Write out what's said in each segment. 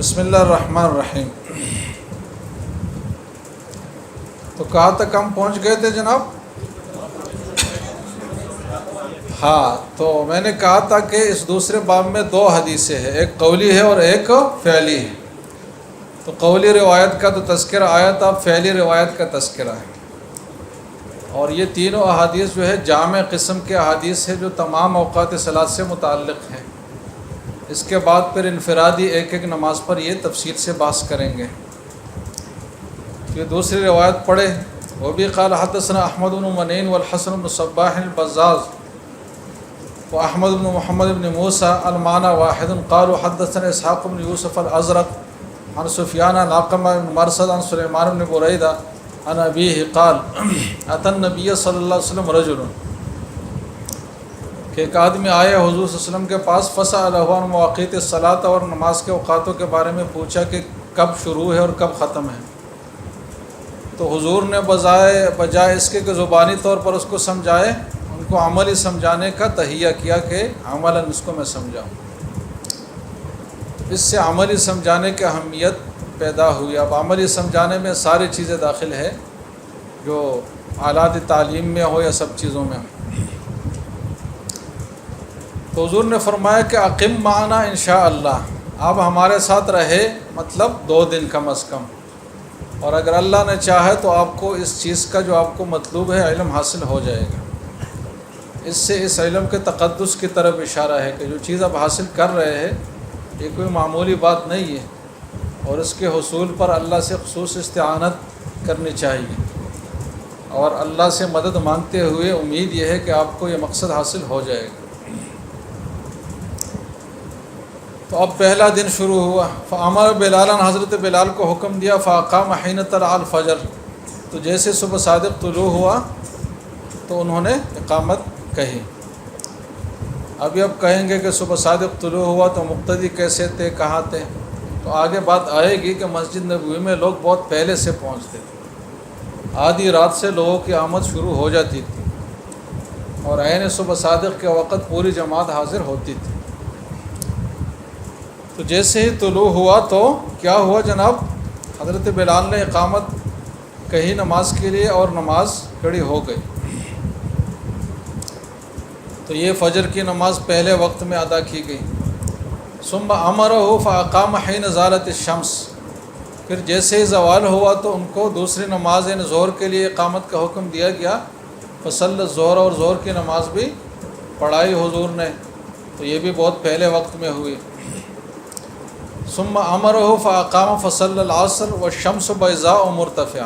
بسم اللہ الرحمن الرحیم۔ تو کہاں تک ہم پہنچ گئے تھے جناب؟ ہاں، تو میں نے کہا تھا کہ اس دوسرے باب میں دو حدیثیں ہیں، ایک قولی ہے اور ایک فعلی ہے۔ تو قولی روایت کا تو تذکرہ آیا تھا، فعلی روایت کا تذکرہ ہے، اور یہ تینوں احادیث جو ہے جامع قسم کے احادیث ہے جو تمام اوقات صلاۃ سے متعلق ہیں۔ اس کے بعد پھر انفرادی ایک ایک نماز پر یہ تفصیل سے بحث کریں گے۔ یہ دوسری روایت پڑھے، وہ بھی قال حدثنا احمد بن منین والحسن بن صباح البزاز واحمد بن محمد بن موسیٰ المعنى واحد قالوا حدثنا اسحاق بن یوسف الازرق عن سفیان عن علقمہ بن مرثد عن سلیمان بن بریدہ عن ابیہ قال اتى النبی صلی اللہ علیہ وسلم رجل، کہ ایک آدمی آیا حضور صلی اللہ علیہ وسلم کے پاس، فسألہ عن مواقیت الصلاۃ، اور نماز کے اوقاتوں کے بارے میں پوچھا کہ کب شروع ہے اور کب ختم ہے۔ تو حضور نے بجائے اس کے کہ زبانی طور پر اس کو سمجھائے، ان کو عملی سمجھانے کا تہیہ کیا کہ عملاً اس کو میں سمجھاؤں۔ اس سے عملی سمجھانے کی اہمیت پیدا ہوئی۔ اب عملی سمجھانے میں ساری چیزیں داخل ہے جو آلات تعلیم میں ہو یا سب چیزوں میں ہو۔ تو حضور نے فرمایا کہ اقم معنا انشاءاللہ، آپ ہمارے ساتھ رہے، مطلب 2 دن کم از کم، اور اگر اللہ نے چاہے تو آپ کو اس چیز کا جو آپ کو مطلوب ہے علم حاصل ہو جائے گا۔ اس سے اس علم کے تقدس کی طرف اشارہ ہے کہ جو چیز آپ حاصل کر رہے ہیں یہ کوئی معمولی بات نہیں ہے، اور اس کے حصول پر اللہ سے خصوص استعانت کرنی چاہیے، اور اللہ سے مدد مانگتے ہوئے امید یہ ہے کہ آپ کو یہ مقصد حاصل ہو جائے گا۔ تو اب پہلا دن شروع ہوا، فامر بلالا، حضرت بلال کو حکم دیا، فاقام حین طلع الفجر، تو جیسے صبح صادق طلوع ہوا تو انہوں نے اقامت کہی۔ ابھی اب کہیں گے کہ صبح صادق طلوع ہوا تو مقتدی کیسے تھے، کہاں تھے، تو آگے بات آئے گی کہ مسجد نبوی میں لوگ بہت پہلے سے پہنچتے تھے، آدھی رات سے لوگوں کی آمد شروع ہو جاتی تھی، اور عین صبح صادق کے وقت پوری جماعت حاضر ہوتی تھی۔ تو جیسے ہی طلوع ہوا تو کیا ہوا جناب؟ حضرت بلال نے اقامت کہی نماز کے لیے، اور نماز کھڑی ہو گئی۔ تو یہ فجر کی نماز پہلے وقت میں ادا کی گئی۔ ثم امرہ فاقام حین زالت الشمس، پھر جیسے ہی زوال ہوا تو ان کو دوسری نماز یعنی ظہر کے لیے اقامت کا حکم دیا گیا۔ فصلی الظہر، اور ظہر کی نماز بھی پڑھائی حضور نے، تو یہ بھی بہت پہلے وقت میں ہوئی۔ ثم امرہ فاقام فصلی العصر والشمس بیضاء مرتفعہ،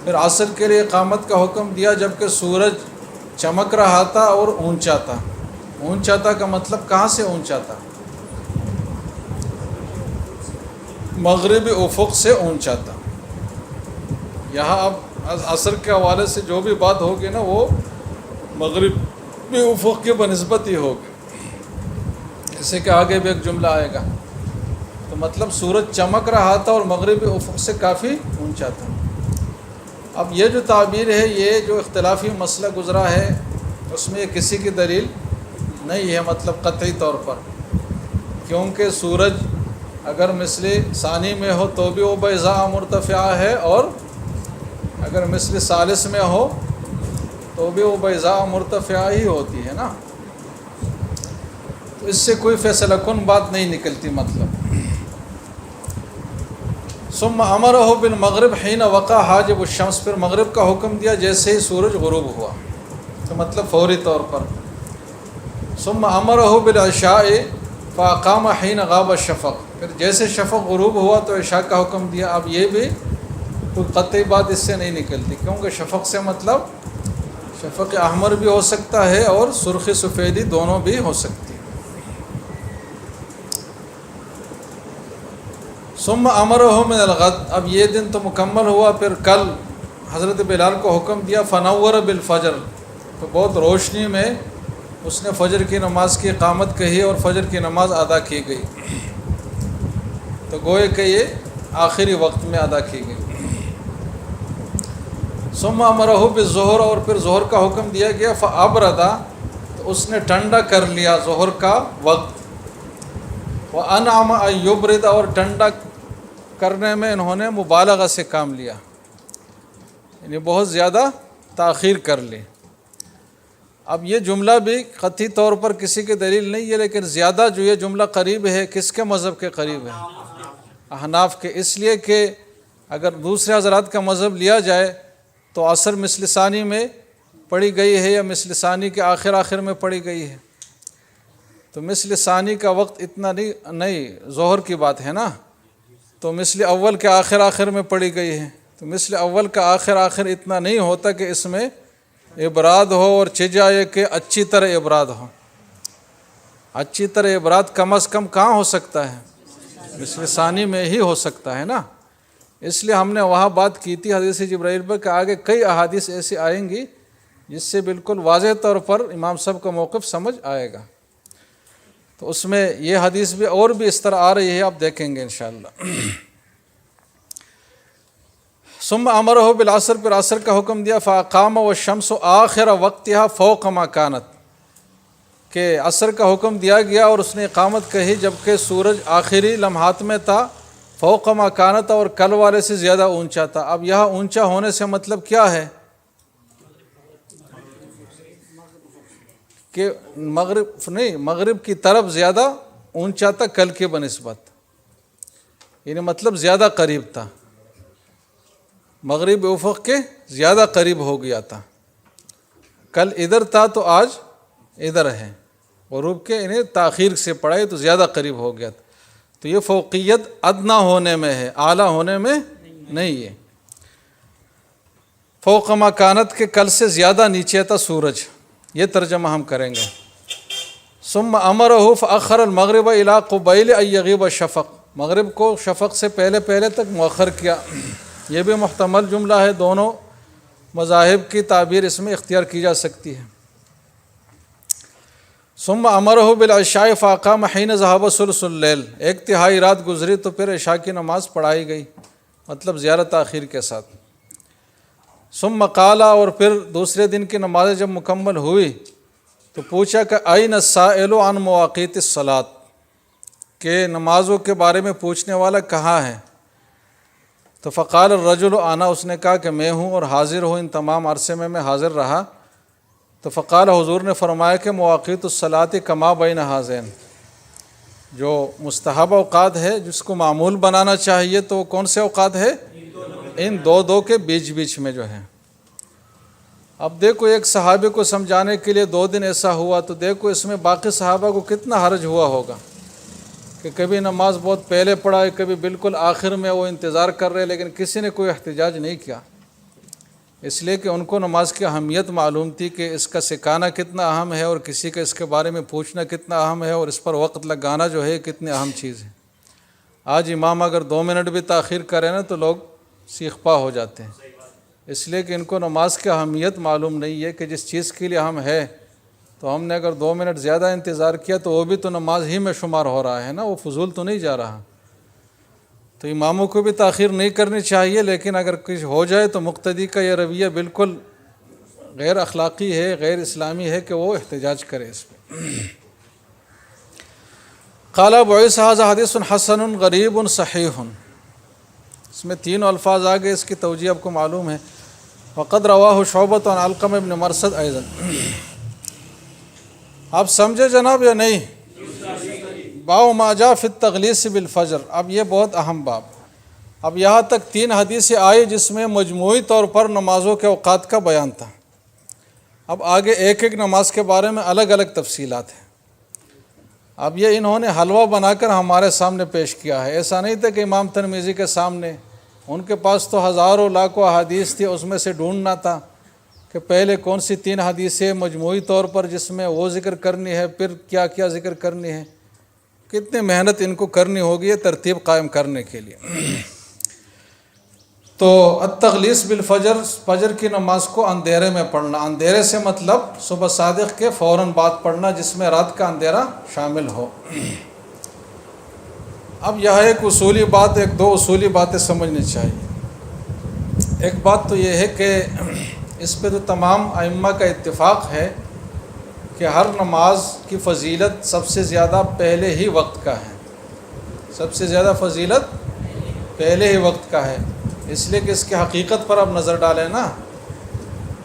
پھر عصر کے لیے اقامت کا حکم دیا جبکہ سورج چمک رہا تھا اور اونچا تھا۔ اونچا تھا کا مطلب کہاں سے اونچا تھا؟ مغربی افق سے اونچا تھا۔ یہاں اب عصر کے حوالے سے جو بھی بات ہوگی نا وہ مغربی افق کے بنسبت ہی ہوگی، جیسے کہ آگے بھی ایک جملہ آئے گا۔ تو مطلب سورج چمک رہا تھا اور مغربی افق سے کافی اونچا تھا۔ اب یہ جو تعبیر ہے، یہ جو اختلافی مسئلہ گزرا ہے اس میں کسی کی دلیل نہیں ہے، مطلب قطعی طور پر، کیونکہ سورج اگر مثل ثانی میں ہو تو بھی وہ بیضاء مرتفعہ ہے، اور اگر مثل ثالث میں ہو تو بھی وہ بیضاء مرتفعہ ہی ہوتی ہے نا۔ تو اس سے کوئی فیصلہ کن بات نہیں نکلتی مطلب۔ ثم امرہ بالمغرب حین وقع حاجب الشمس، پھر مغرب کا حکم دیا جیسے ہی سورج غروب ہوا، تو مطلب فوری طور پر۔ ثم امرہ بالعشاء فاقام حین غاب الشفق، پھر جیسے شفق غروب ہوا تو عشاء کا حکم دیا۔ اب یہ بھی کوئی قطعی بات اس سے نہیں نکلتی، کیونکہ شفق سے مطلب شفق احمر بھی ہو سکتا ہے اور سرخ سفیدی دونوں بھی ہو سکتی ہے۔ ثم امرہ من الغد، اب یہ دن تو مکمل ہوا، پھر کل حضرت بلال کو حکم دیا، فنور بالفجر، تو بہت روشنی میں اس نے فجر کی نماز کی اقامت کہی اور فجر کی نماز ادا کی گئی، تو گوئے کہ یہ آخری وقت میں ادا کی گئی۔ ثم امرہ بالظہر، اور پھر ظہر کا حکم دیا گیا، فابردا، تو اس نے ٹھنڈا کر لیا ظہر کا وقت، وہ وَأَنْعَمَ أَن يُبْرِدَ اور ٹھنڈا کرنے میں انہوں نے مبالغہ سے کام لیا، یعنی بہت زیادہ تاخیر کر لی۔ اب یہ جملہ بھی قطعی طور پر کسی کی دلیل نہیں ہے، لیکن زیادہ جو یہ جملہ قریب ہے کس کے مذہب کے قریب ہے؟ احناف کے، اس لیے کہ اگر دوسرے حضرات کا مذہب لیا جائے تو عصر مثل ثانی میں پڑھی گئی ہے یا مثل ثانی کے آخر میں پڑھی گئی ہے، تو مثل ثانی کا وقت اتنا نہیں، ظہر کی بات ہے نا، تو مثل اول کے آخر میں پڑھی گئی ہے، تو مثل اول کا آخر اتنا نہیں ہوتا کہ اس میں ابراد ہو، اور چجائے کہ اچھی طرح ابراد ہو۔ اچھی طرح ابراد کم از کم کہاں ہو سکتا ہے؟ مثل ثانی میں ہی ہو سکتا ہے نا۔ اس لیے ہم نے وہاں بات کی تھی حدیث جبرائیل پر کہ آگے کئی احادیث ایسی آئیں گی جس سے بالکل واضح طور پر امام صاحب کا موقف سمجھ آئے گا، تو اس میں یہ حدیث بھی اور بھی اس طرح آ رہی ہے، آپ دیکھیں گے انشاءاللہ۔ ثم امرہ بالعصر، پھر عصر کا حکم دیا، فاقام والشمس آخر وقتها فوق ما كانت، کہ عصر کا حکم دیا گیا اور اس نے اقامت کہی جبکہ سورج آخری لمحات میں تھا، فوق ما كانت، اور کل والے سے زیادہ اونچا تھا۔ اب یہاں اونچا ہونے سے مطلب کیا ہے؟ کہ مغرب کی طرف زیادہ اونچا تھا کل کے بنسبت، یعنی مطلب زیادہ قریب تھا، مغرب افق کے زیادہ قریب ہو گیا تھا، کل ادھر تھا تو آج ادھر ہے، غروب کے انہیں تاخیر سے پڑھائے تو زیادہ قریب ہو گیا تھا، تو یہ فوقیت ادنا ہونے میں ہے، اعلیٰ ہونے میں نہیں ہے۔ فوق ما کانت کے کل سے زیادہ نیچے تھا سورج، یہ ترجمہ ہم کریں گے۔ ثم امرہ فاخر المغرب الی قبیل ان یغیب الشفق، مغرب کو شفق سے پہلے تک مؤخر کیا، یہ بھی محتمل جملہ ہے، دونوں مذاہب کی تعبیر اس میں اختیار کی جا سکتی ہے۔ ثم امرہ بالعشاء فاقام حین ذهب ثلث اللیل، ایک تہائی رات گزری تو پھر عشاء کی نماز پڑھائی گئی، مطلب زیادہ تاخیر کے ساتھ۔ ثم قال، اور پھر دوسرے دن کی نمازیں جب مکمل ہوئی تو پوچھا کہ این السائل عن مواقیت الصلاۃ، کہ نمازوں کے بارے میں پوچھنے والا کہاں ہے؟ تو فقال الرجل انا، اس نے کہا کہ میں ہوں اور حاضر ہوں، ان تمام عرصے میں حاضر رہا۔ تو فقال، حضور نے فرمایا کہ مواقیت الصلاۃ کما بین ہذین، جو مستحب اوقات ہے جس کو معمول بنانا چاہیے تو کون سے اوقات ہے؟ ان دو کے بیچ میں جو ہے۔ اب دیکھو ایک صحابی کو سمجھانے کے لیے 2 دن ایسا ہوا، تو دیکھو اس میں باقی صحابہ کو کتنا حرج ہوا ہوگا کہ کبھی نماز بہت پہلے پڑھائے، کبھی بالکل آخر میں وہ انتظار کر رہے، لیکن کسی نے کوئی احتجاج نہیں کیا، اس لیے کہ ان کو نماز کی اہمیت معلوم تھی کہ اس کا سکھانا کتنا اہم ہے، اور کسی کا اس کے بارے میں پوچھنا کتنا اہم ہے، اور اس پر وقت لگانا جو ہے کتنی اہم چیز ہے۔ آج امام اگر 2 منٹ بھی تاخیر کرے نا تو لوگ سیخ پا ہو جاتے ہیں، اس لیے کہ ان کو نماز کی اہمیت معلوم نہیں ہے کہ جس چیز کے لیے ہم ہے، تو ہم نے اگر 2 منٹ زیادہ انتظار کیا تو وہ بھی تو نماز ہی میں شمار ہو رہا ہے نا، وہ فضول تو نہیں جا رہا۔ تو اماموں کو بھی تاخیر نہیں کرنی چاہیے، لیکن اگر کچھ ہو جائے تو مقتدی کا یہ رویہ بالکل غیر اخلاقی ہے، غیر اسلامی ہے کہ وہ احتجاج کرے اس پہ۔ قال بعث ھذا حدیث حسن غریب صحیح، اس میں 3 الفاظ آگے، اس کی توجیہ آپ کو معلوم ہے۔ وقد رواہ شعبۃ عن علقمہ بن مرثد ایضا، آپ سمجھے جناب یا نہیں؟ باب ما جاء فی التغلیظ بالفجر، اب یہ بہت اہم باب۔ اب یہاں تک 3 حدیثیں آئی جس میں مجموعی طور پر نمازوں کے اوقات کا بیان تھا، اب آگے ایک نماز کے بارے میں الگ الگ تفصیلات ہیں۔ اب یہ انہوں نے حلوہ بنا کر ہمارے سامنے پیش کیا ہے، ایسا نہیں تھا کہ امام ترمذی کے سامنے، ان کے پاس تو ہزاروں لاکھوں احادیث تھی، اس میں سے ڈھونڈنا تھا کہ پہلے کون سی 3 حدیثیں مجموعی طور پر جس میں وہ ذکر کرنی ہے، پھر کیا کیا ذکر کرنی ہے، کتنی محنت ان کو کرنی ہوگی ترتیب قائم کرنے کے لیے۔ تو التغلیظ بالفجر، فجر کی نماز کو اندھیرے میں پڑھنا، اندھیرے سے مطلب صبح صادق کے فوراً بعد پڑھنا جس میں رات کا اندھیرا شامل ہو۔ اب یہاں ایک اصولی بات، 2 اصولی باتیں سمجھنی چاہیے۔ ایک بات تو یہ ہے کہ اس پہ تو تمام ائمہ کا اتفاق ہے کہ ہر نماز کی فضیلت سب سے زیادہ پہلے ہی وقت کا ہے، سب سے زیادہ فضیلت پہلے ہی وقت کا ہے، اس لیے کہ اس کی حقیقت پر آپ نظر ڈالیں نا،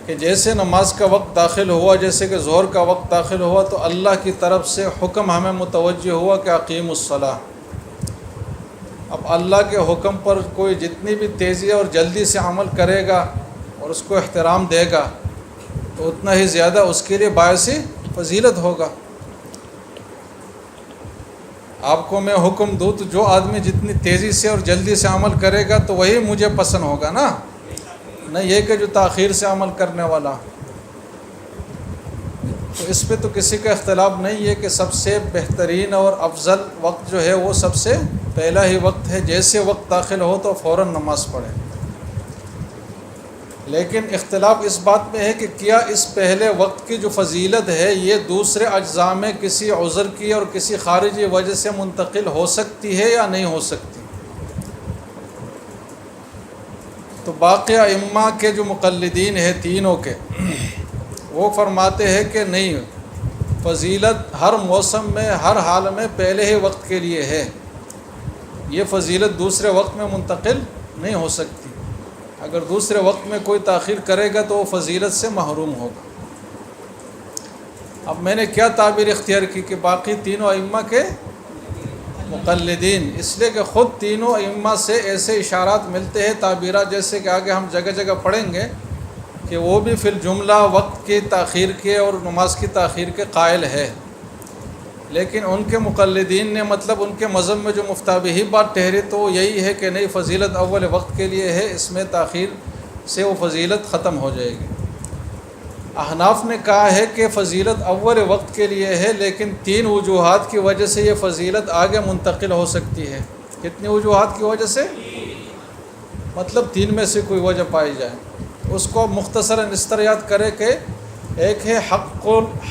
کہ جیسے نماز کا وقت داخل ہوا، جیسے کہ ظہر کا وقت داخل ہوا، تو اللہ کی طرف سے حکم ہمیں متوجہ ہوا کہ اقیم الصلاۃ۔ اب اللہ کے حکم پر کوئی جتنی بھی تیزی اور جلدی سے عمل کرے گا اور اس کو احترام دے گا تو اتنا ہی زیادہ اس کے لیے باعث فضیلت ہوگا۔ آپ کو میں حکم دوں تو جو آدمی جتنی تیزی سے اور جلدی سے عمل کرے گا تو وہی مجھے پسند ہوگا نا، نہ یہ کہ جو تاخیر سے عمل کرنے والا۔ تو اس پہ تو کسی کا اختلاف نہیں ہے کہ سب سے بہترین اور افضل وقت جو ہے وہ سب سے پہلا ہی وقت ہے، جیسے وقت داخل ہو تو فوراً نماز پڑھے۔ لیکن اختلاف اس بات میں ہے کہ کیا اس پہلے وقت کی جو فضیلت ہے یہ دوسرے اجزاء میں کسی عذر کی اور کسی خارجی وجہ سے منتقل ہو سکتی ہے یا نہیں ہو سکتی؟ تو باقی ائمہ کے جو مقلدین ہیں تینوں کے، وہ فرماتے ہیں کہ نہیں، فضیلت ہر موسم میں ہر حال میں پہلے ہی وقت کے لیے ہے، یہ فضیلت دوسرے وقت میں منتقل نہیں ہو سکتی۔ اگر دوسرے وقت میں کوئی تاخیر کرے گا تو وہ فضیلت سے محروم ہوگا۔ اب میں نے کیا تعبیر اختیار کی کہ باقی تینوں ائمہ کے مقلدین، اس لیے کہ خود تینوں ائمہ سے ایسے اشارات ملتے ہیں، تعبیرات، جیسے کہ آگے ہم جگہ جگہ پڑھیں گے کہ وہ بھی فی الجملہ وقت کی تاخیر کے اور نماز کی تاخیر کے قائل ہے، لیکن ان کے مقلدین نے مطلب ان کے مذہب میں جو مفتابہی بات ٹھہری تو وہ یہی ہے کہ نہیں، فضیلت اول وقت کے لیے ہے، اس میں تاخیر سے وہ فضیلت ختم ہو جائے گی۔ احناف نے کہا ہے کہ فضیلت اول وقت کے لیے ہے، لیکن 3 وجوہات کی وجہ سے یہ فضیلت آگے منتقل ہو سکتی ہے۔ کتنی وجوہات کی وجہ سے؟ مطلب 3 میں سے کوئی وجہ پائی جائے۔ اس کو مختصراً اس طرح یاد کرے کہ ایک ہے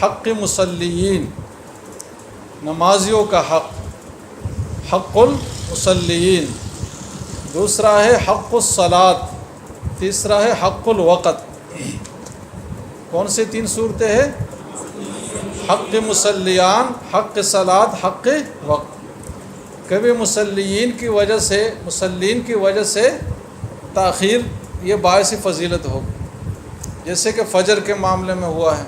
حق مصلیین، نمازیوں کا حق، حق المصلیین، دوسرا ہے حق الصلاۃ، تیسرا ہے حق الوقت۔ کون سے 3 صورتیں ہیں؟ حق مصلیان، حق صلاۃ، حق وقت۔ کبھی مصلیین کی وجہ سے تاخیر یہ باعث فضیلت ہوگی، جیسے کہ فجر کے معاملے میں ہوا ہے۔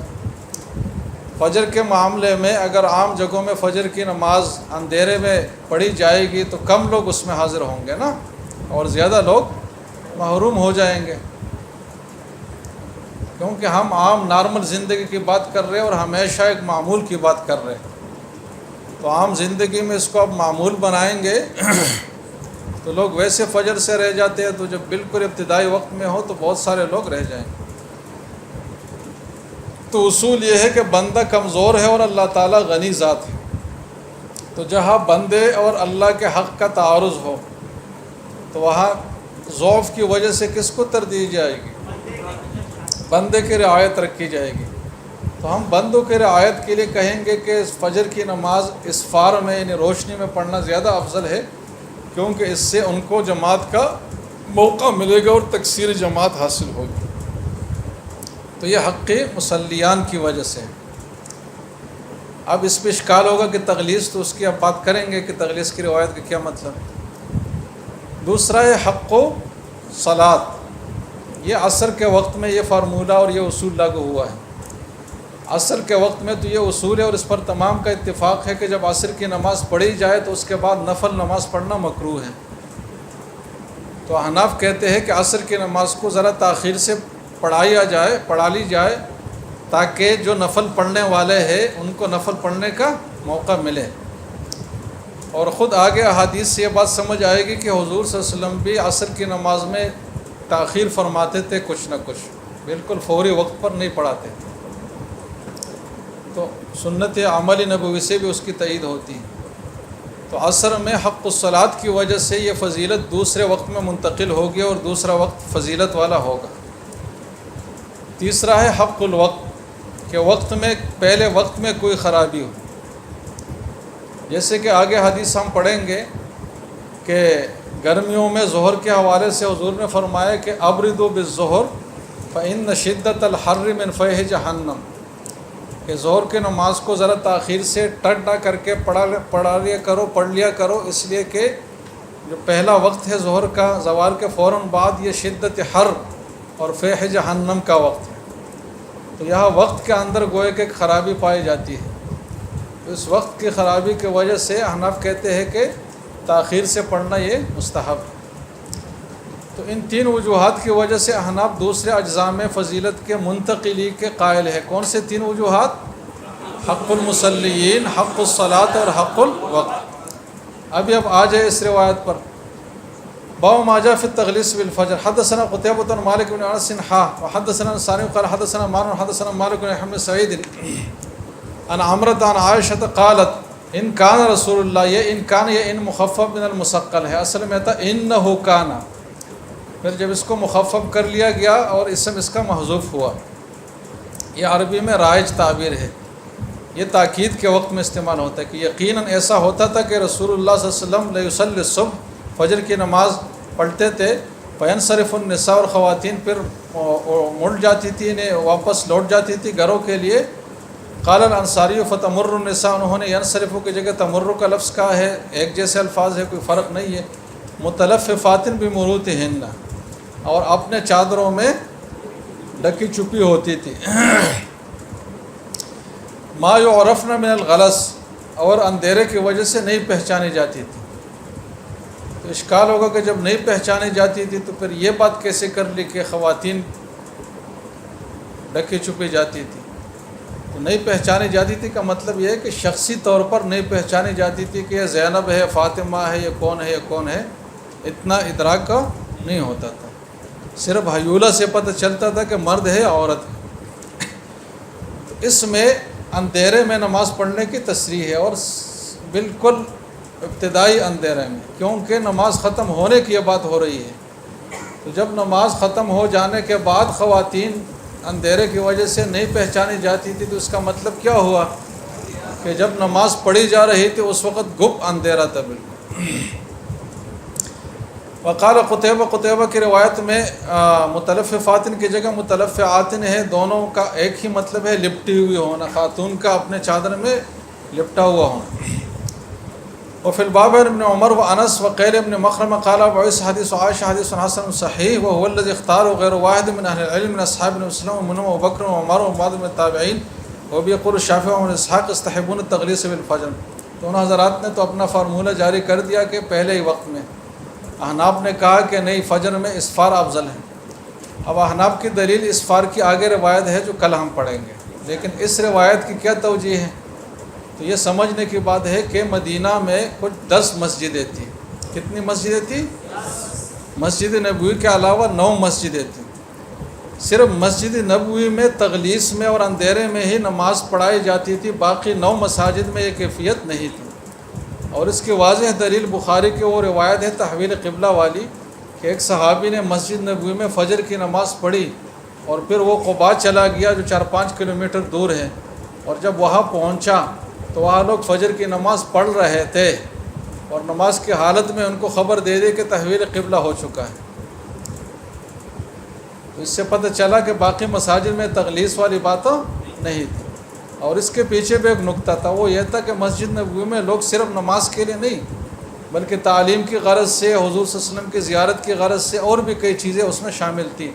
فجر کے معاملے میں اگر عام جگہوں میں فجر کی نماز اندھیرے میں پڑھی جائے گی تو کم لوگ اس میں حاضر ہوں گے نا، اور زیادہ لوگ محروم ہو جائیں گے، کیونکہ ہم عام نارمل زندگی کی بات کر رہے ہیں اور ہمیشہ ایک معمول کی بات کر رہے ہیں۔ تو عام زندگی میں اس کو اب معمول بنائیں گے تو لوگ ویسے فجر سے رہ جاتے ہیں، تو جب بالکل ابتدائی وقت میں ہو تو بہت سارے لوگ رہ جائیں گے۔ تو اصول یہ ہے کہ بندہ کمزور ہے اور اللہ تعالیٰ غنی ذات ہے، تو جہاں بندے اور اللہ کے حق کا تعارض ہو تو وہاں ضعف کی وجہ سے کس کو ترجیح جائے گی؟ بندے کی رعایت رکھی جائے گی۔ تو ہم بندوں کی رعایت کے لیے کہیں گے کہ فجر کی نماز اسفار میں یعنی روشنی میں پڑھنا زیادہ افضل ہے، کیونکہ اس سے ان کو جماعت کا موقع ملے گا اور تکثیر جماعت حاصل ہوگی۔ تو یہ حق مصلیان کی وجہ سے۔ اب اس پہ اشکال ہوگا کہ تغلیظ، تو اس کی اب بات کریں گے کہ تغلیظ کی روایت کا کیا مطلب۔ دوسرا ہے حق و صلاۃ، یہ عصر کے وقت میں یہ فارمولہ اور یہ اصول لاگو ہوا ہے۔ عصر کے وقت میں تو یہ اصول ہے اور اس پر تمام کا اتفاق ہے کہ جب عصر کی نماز پڑھی جائے تو اس کے بعد نفل نماز پڑھنا مکروہ ہے۔ تو احناف کہتے ہیں کہ عصر کی نماز کو ذرا تاخیر سے پڑھا لی جائے تاکہ جو نفل پڑھنے والے ہیں ان کو نفل پڑھنے کا موقع ملے۔ اور خود آگے احادیث سے یہ بات سمجھ آئے گی کہ حضور صلی اللہ علیہ وسلم بھی عصر کی نماز میں تاخیر فرماتے تھے، کچھ نہ کچھ، بالکل فوری وقت پر نہیں پڑھاتے۔ تو سنت عملی نبوی سے بھی اس کی تائید ہوتی ہے۔ تو عصر میں حق الصلاۃ کی وجہ سے یہ فضیلت دوسرے وقت میں منتقل ہوگی اور دوسرا وقت فضیلت والا ہوگا۔ تیسرا ہے حق الوقت، کہ وقت میں پہلے وقت میں کوئی خرابی ہو، جیسے کہ آگے حدیث ہم پڑھیں گے کہ گرمیوں میں ظہر کے حوالے سے حضور نے فرمایا کہ ابردوا بالظہر فإن شدۃ الحر من فیح جہنم، کہ ظہر کی نماز کو ذرا تاخیر سے ٹٹ نہ کر کے پڑھ لیا کرو، اس لیے کہ جو پہلا وقت ہے ظہر کا زوال کے فوراً بعد، یہ شدت حر اور فیح جہنم کا وقت ہے، تو یہاں وقت کے اندر گوئے کہ خرابی پائی جاتی ہے۔ اس وقت کی خرابی کی وجہ سے احناف کہتے ہیں کہ تاخیر سے پڑھنا یہ مستحب ہے۔ تو ان تین وجوہات کی وجہ سے احناف دوسرے اجزاء میں فضیلت کے منتقلی کے قائل ہے۔ کون سے تین وجوہات؟ حق المصلیین، حق الصلاۃ اور حق الوقت۔ اب آ جائے اس روایت پر۔ باب ما جاء فی التغلیظ بالفجر، حدثنا قتیبۃ بن مالک بن انس وحدثنا ثانی قال حدثنا مالک حدثنا مالک بن حمد سعید عن عمرة عن عائشة قالت ان کان رسول اللہ، یہ ان کان یہ ان مخفف من المثقل ہے، اصل میں تھا انہ کانا، پھر جب اس کو مخفف کر لیا گیا اور اسم اس کا محذوف ہوا۔ یہ عربی میں رائج تعبیر ہے، یہ تاکید کے وقت میں استعمال ہوتا ہے کہ یقیناً ایسا ہوتا تھا کہ رسول اللہ صلی اللہ علیہ وسلم لیصلی الصبح، فجر کی نماز پڑھتے تھے، فینصرف النساء، اور خواتین پھر مڑ جاتی تھی، واپس لوٹ جاتی تھی گھروں کے لیے۔ قال الانصاری فتمر النساء، انہوں نے ینصرف کی جگہ تمر کا لفظ کہا ہے، ایک جیسے الفاظ ہے، کوئی فرق نہیں ہے۔ متلففات بمروتہن، اور اپنے چادروں میں ڈکی چھپی ہوتی تھی۔ ما یعرفن من الغلس، اور اندھیرے کی وجہ سے نہیں پہچانی جاتی تھی۔ تو اشکال ہوگا کہ جب نہیں پہچانی جاتی تھی تو پھر یہ بات کیسے کر لی کہ خواتین ڈکی چھپی جاتی تھی؟ تو نہیں پہچانی جاتی تھی کا مطلب یہ ہے کہ شخصی طور پر نہیں پہچانی جاتی تھی کہ یہ زینب ہے، فاطمہ ہے، یہ کون ہے، یہ کون ہے، اتنا ادراک کا نہیں ہوتا تھا، صرف حیولہ سے پتہ چلتا تھا کہ مرد ہے، عورت ہے۔ تو اس میں اندھیرے میں نماز پڑھنے کی تصریح ہے، اور بالکل ابتدائی اندھیرے میں، کیونکہ نماز ختم ہونے کی یہ بات ہو رہی ہے۔ تو جب نماز ختم ہو جانے کے بعد خواتین اندھیرے کی وجہ سے نہیں پہچانی جاتی تھی، تو اس کا مطلب کیا ہوا کہ جب نماز پڑھی جا رہی تھی اس وقت گپ اندھیرا تھا بالکل۔ وقال قتیبہ کی روایت میں متلففاتن کی جگہ متلفعاتن ہے، دونوں کا ایک ہی مطلب ہے، لپٹی ہوئی ہونا، خاتون کا اپنے چادر میں لپٹا ہوا ہونا۔ وفی الباب ابن عمر وانس وقیل ابن مخرمہ قال بعث حدیث عائشہ حدیث حسن صحیح وهو الذي اختاره غیر واحد من اهل العلم من اصحاب النبي صلی اللہ علیہ وسلم وابوبکر وعمر وبعض من التابعین وبيقول الشافعی واسحاق يستحبون التغلیظ بالفجر۔ دونوں حضرات نے تو اپنا فارمولہ جاری کر دیا کہ پہلے ہی وقت میں۔ احناف نے کہا کہ نہیں، فجر میں اسفار افضل ہے۔ اب احناف کی دلیل اسفار کی آگے روایت ہے جو کل ہم پڑھیں گے، لیکن اس روایت کی کیا توجیہ ہے؟ تو یہ سمجھنے کی بات ہے کہ مدینہ میں کچھ 10 مسجدیں تھیں۔ کتنی مسجدیں تھیں؟ مسجد نبوی کے علاوہ 9 مسجدیں تھیں۔ صرف مسجد نبوی میں تغلیظ میں اور اندھیرے میں ہی نماز پڑھائی جاتی تھی، باقی 9 مساجد میں یہ کیفیت نہیں تھی۔ اور اس کی واضح دلیل بخاری کی وہ روایت ہے تحویل قبلہ والی، کہ ایک صحابی نے مسجد نبوی میں فجر کی نماز پڑھی اور پھر وہ قباء چلا گیا جو 4-5 کلومیٹر دور ہے، اور جب وہاں پہنچا تو وہاں لوگ فجر کی نماز پڑھ رہے تھے، اور نماز کی حالت میں ان کو خبر دے دی کہ تحویل قبلہ ہو چکا ہے۔ تو اس سے پتہ چلا کہ باقی مساجد میں تغلیظ والی بات نہیں تھی۔ اور اس کے پیچھے بھی ایک نقطہ تھا، وہ یہ تھا کہ مسجد نبوی میں لوگ صرف نماز کے لیے نہیں بلکہ تعلیم کی غرض سے، حضور صلی اللہ علیہ وسلم کی زیارت کی غرض سے، اور بھی کئی چیزیں اس میں شامل تھیں۔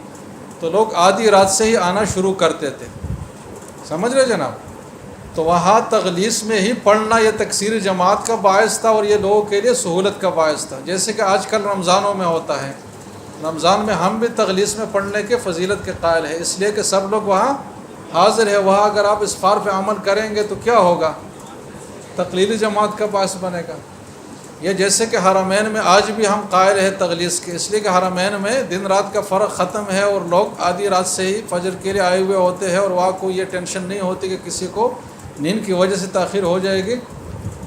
تو لوگ آدھی رات سے ہی آنا شروع کرتے تھے، سمجھ رہے جناب؟ تو وہاں تغلیظ میں ہی پڑھنا یہ تکثیر جماعت کا باعث تھا، اور یہ لوگوں کے لیے سہولت کا باعث تھا، جیسے کہ آج کل رمضانوں میں ہوتا ہے۔ رمضان میں ہم بھی تغلیظ میں پڑھنے کے فضیلت کے قائل ہیں، اس لیے کہ سب لوگ وہاں حاضر ہے۔ وہاں اگر آپ اسفار پہ عمل کریں گے تو کیا ہوگا؟ تقلیدی جماعت کا باعث بنے گا۔ یہ جیسے کہ حرمین میں آج بھی ہم قائل ہیں تغلیظ کے، اس لیے کہ حرمین میں دن رات کا فرق ختم ہے، اور لوگ آدھی رات سے ہی فجر کے لیے آئے ہوئے ہوتے ہیں، اور وہاں کوئی یہ ٹینشن نہیں ہوتی کہ کسی کو نیند کی وجہ سے تاخیر ہو جائے گی۔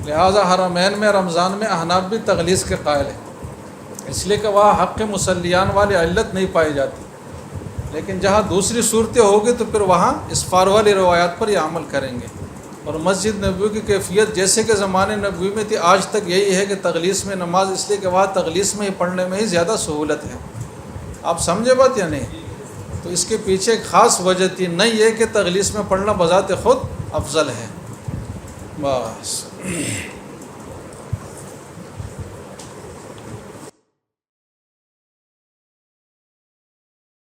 لہٰذا حرمین میں رمضان میں احناف بھی تغلیظ کے قائل ہیں، اس لیے کہ وہاں حق مصلیان والی علت نہیں پائی جاتی۔ لیکن جہاں دوسری صورتیں ہوگی تو پھر وہاں اسفار والی روایات پر یہ عمل کریں گے۔ اور مسجد نبوی کی کیفیت جیسے کہ زمانے نبوی میں تھی، آج تک یہی ہے کہ تغلیظ میں نماز، اس لیے کہ وہاں تغلیظ میں ہی پڑھنے میں ہی زیادہ سہولت ہے۔ آپ سمجھے بات یا نہیں؟ تو اس کے پیچھے ایک خاص وجہ تھی، نہیں یہ کہ تغلیظ میں پڑھنا بذات خود افضل ہے. بس